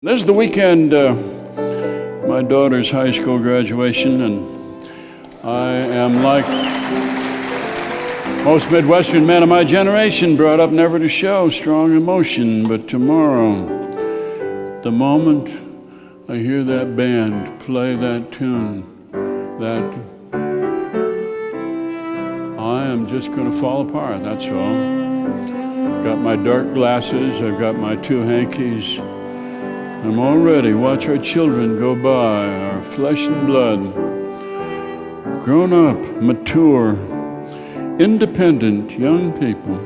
This is the weekend, my daughter's high school graduation, and I am like most Midwestern men of my generation, brought up never to show strong emotion. But tomorrow, the moment I hear that band play that tune, that I am just going to fall apart, that's all. Got my dark glasses, I've got my two hankies. I'm all ready. Watch our children go by, our flesh and blood. Grown up, mature, independent young people.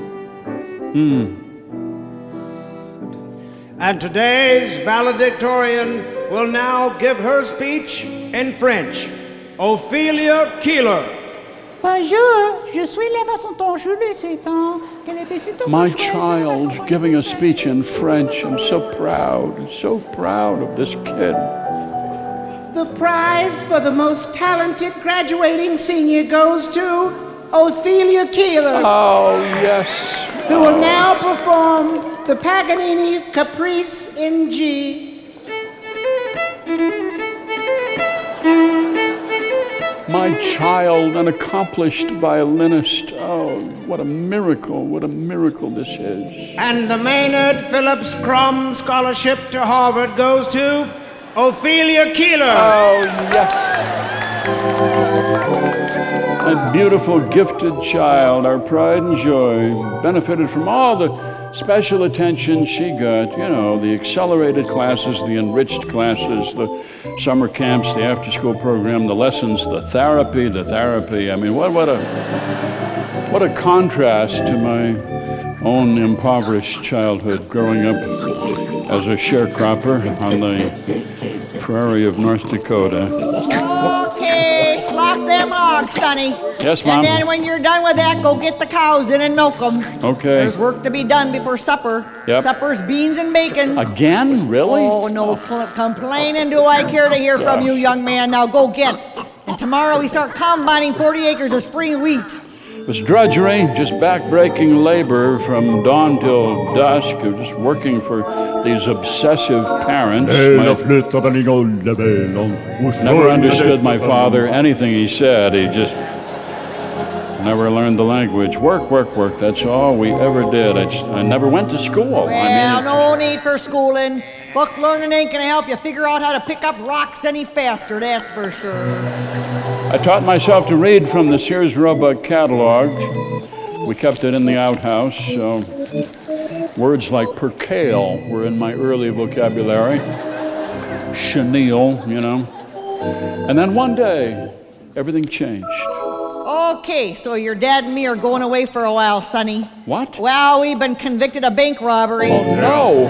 And today's valedictorian will now give her speech in French. Ophelia Keillor. Bonjour, je suis la façon ton jeu de Satan. My child giving a speech in French. I'm so proud of this kid. The prize for the most talented graduating senior goes to Ophelia Keillor, Oh, yes. who will now perform the Paganini Caprice in G. My child, an accomplished violinist. Oh, what a miracle this is. And the Maynard Phillips Crumb Scholarship to Harvard goes to Ophelia Keillor. Oh, yes. A beautiful, gifted child, our pride and joy, benefited from all the special attention she got. You know, the accelerated classes, the enriched classes, the summer camps, the after-school program, the lessons, the therapy. I mean, what a contrast to my own impoverished childhood, growing up as a sharecropper on the prairie of North Dakota. Okay, slaughter them hogs, Sonny. Yes, Mom. And then when you're done with that, go get the cows in and milk them. Okay. There's work to be done before supper. Yep. Supper's beans and bacon. Again? Really? Oh, no complaining do I care to hear from you, young man. Now go get. And tomorrow we start combining 40 acres of spring wheat. It was drudgery, just back-breaking labor from dawn till dusk, just working for these obsessive parents. Never understood my father, anything he said. He just never learned the language. Work, that's all we ever did. I never went to school. Well, no need for schooling. Book learning ain't gonna help you figure out how to pick up rocks any faster, that's for sure. I taught myself to read from the Sears Roebuck catalog. We kept it in the outhouse, so words like percale were in my early vocabulary. Chenille, you know. And then one day, everything changed. Okay, so your dad and me are going away for a while, Sonny. What? Well, we've been convicted of bank robbery. Oh, no.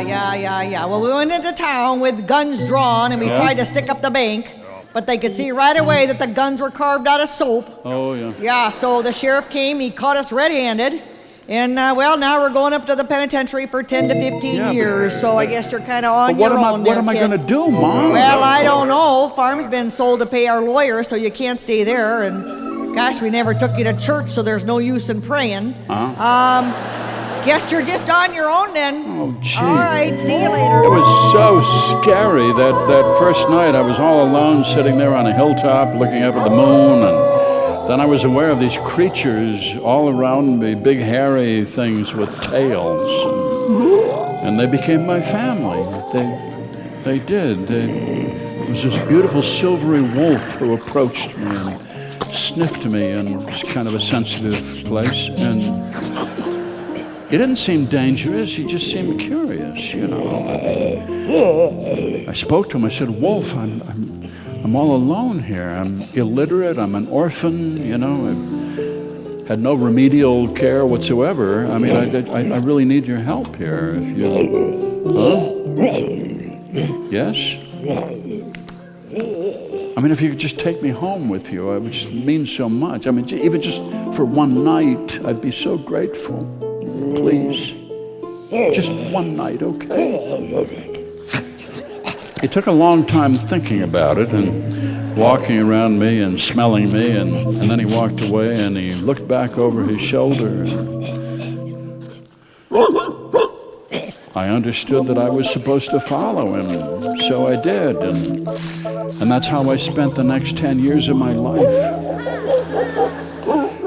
Yeah. Well, we went into town with guns drawn and we tried to stick up the bank, but they could see right away that the guns were carved out of soap. Oh, yeah. Yeah, so the sheriff came, he caught us red-handed, and well, now we're going up to the penitentiary for 10 to 15 years, so I guess you're kind of on your own there, What am I kid. going to do, Mom? Well, I don't know. Farm's been sold to pay our lawyer, so you can't stay there, and gosh, we never took you to church, so there's no use in praying. Guess you're just on your own then. Oh, gee. All right, see you later. It was so scary that first night. I was all alone sitting there on a hilltop looking up at the moon, and then I was aware of these creatures all around me, big hairy things with tails, and they became my family. They did. It was this beautiful silvery wolf who approached me and sniffed me in kind of a sensitive place, and he didn't seem dangerous, he just seemed curious, you know. I spoke to him, I said, Wolf, I'm all alone here. I'm illiterate, I'm an orphan, you know. I've had no remedial care whatsoever. I mean, I really need your help here. If you... Huh? Yes? I mean, if you could just take me home with you, it would just mean so much. I mean, even just for one night, I'd be so grateful. Please. Just one night, okay? He took a long time thinking about it and walking around me and smelling me, and then he walked away and he looked back over his shoulder. I understood that I was supposed to follow him, so I did, and that's how I spent the next 10 years of my life.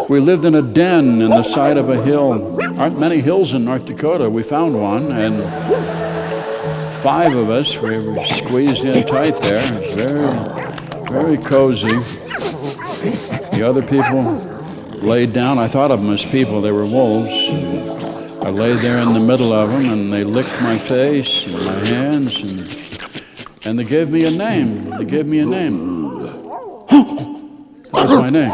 We lived in a den in the side of a hill. Aren't many hills in North Dakota. We found one, and 5 of us, we were squeezed in tight there. It was very, very cozy. The other people laid down. I thought of them as people. They were wolves. I lay there in the middle of them, and they licked my face and my hands, and they gave me a name. They gave me a name. That was my name.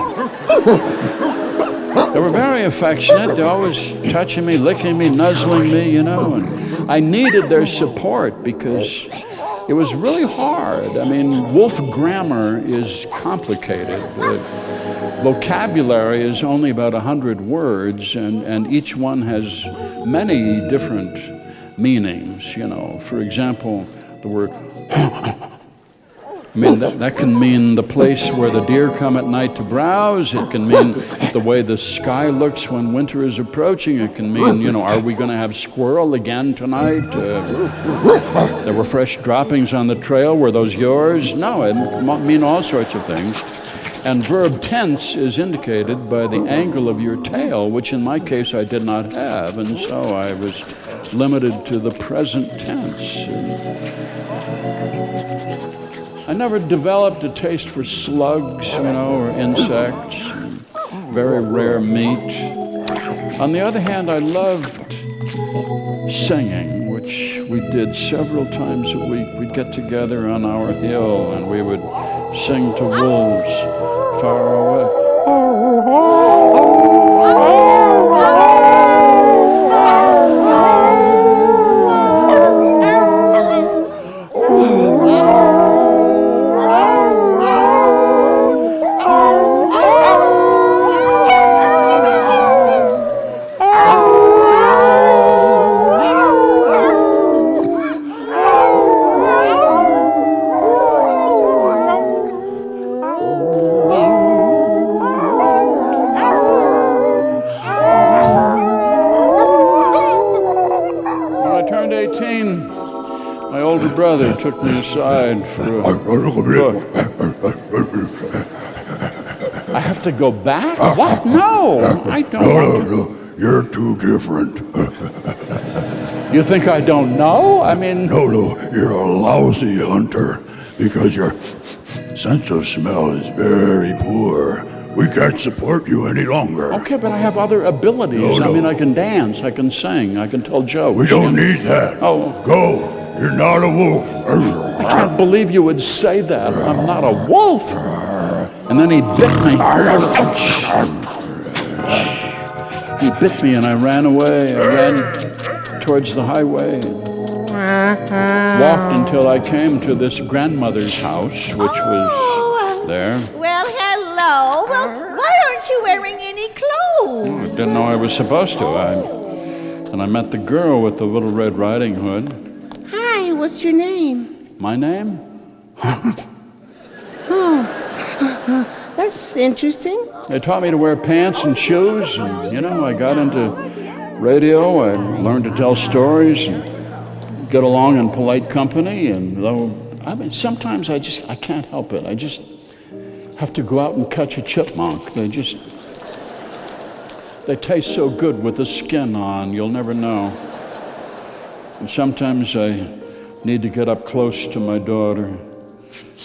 They were very affectionate. They always touching me, licking me, nuzzling me, you know. And I needed their support because it was really hard. I mean, wolf grammar is complicated. The vocabulary is only about 100 words, and each one has many different meanings, you know. For example, the word I mean, that can mean the place where the deer come at night to browse. It can mean the way the sky looks when winter is approaching. It can mean, you know, are we going to have squirrel again tonight? There were fresh droppings on the trail. Were those yours? No, it might mean all sorts of things. And verb tense is indicated by the angle of your tail, which in my case I did not have, and so I was limited to the present tense. I never developed a taste for slugs, you know, or insects, very rare meat. On the other hand, I loved singing, which we did several times a week. We'd get together on our hill and we would sing to wolves far away. Brother took me aside for a look. I have to go back? What? No, I don't want to. No, you're too different. You think I don't know? I mean... No, you're a lousy hunter because your sense of smell is very poor. We can't support you any longer. Okay, but I have other abilities. No. I mean, I can dance, I can sing, I can tell jokes. We don't need that. Oh. Go. You're not a wolf. I can't believe you would say that. I'm not a wolf. And then he bit me. He bit me and I ran away. I ran towards the highway. Walked until I came to this grandmother's house, which was there. Well, hello. Well, why aren't you wearing any clothes? I didn't know I was supposed to. And I met the girl with the little Red Riding Hood. Hi, what's your name? My name? Oh, that's interesting. They taught me to wear pants and shoes, and, you know, I got into radio. I learned to tell stories and get along in polite company, and though, I mean, sometimes I can't help it. I just have to go out and catch a chipmunk. They taste so good with the skin on, you'll never know. And sometimes I need to get up close to my daughter,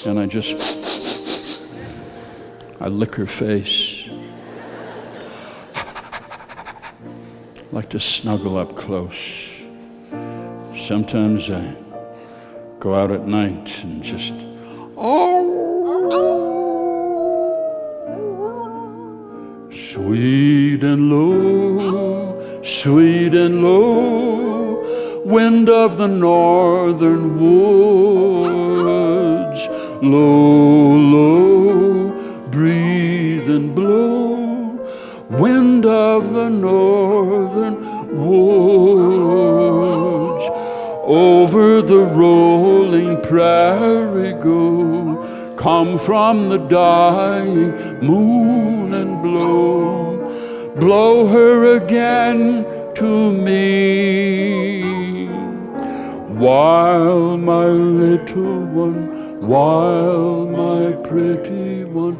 and I lick her face. I like to snuggle up close. Sometimes I go out at night and just, sweet and low, wind of the northern woods, low, low, breathe and blow, wind of the northern woods, over the rolling prairie go, come from the dying moon and blow her again to me. While my little one, while my pretty one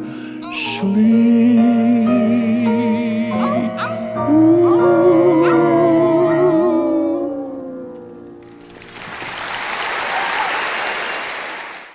sleeps.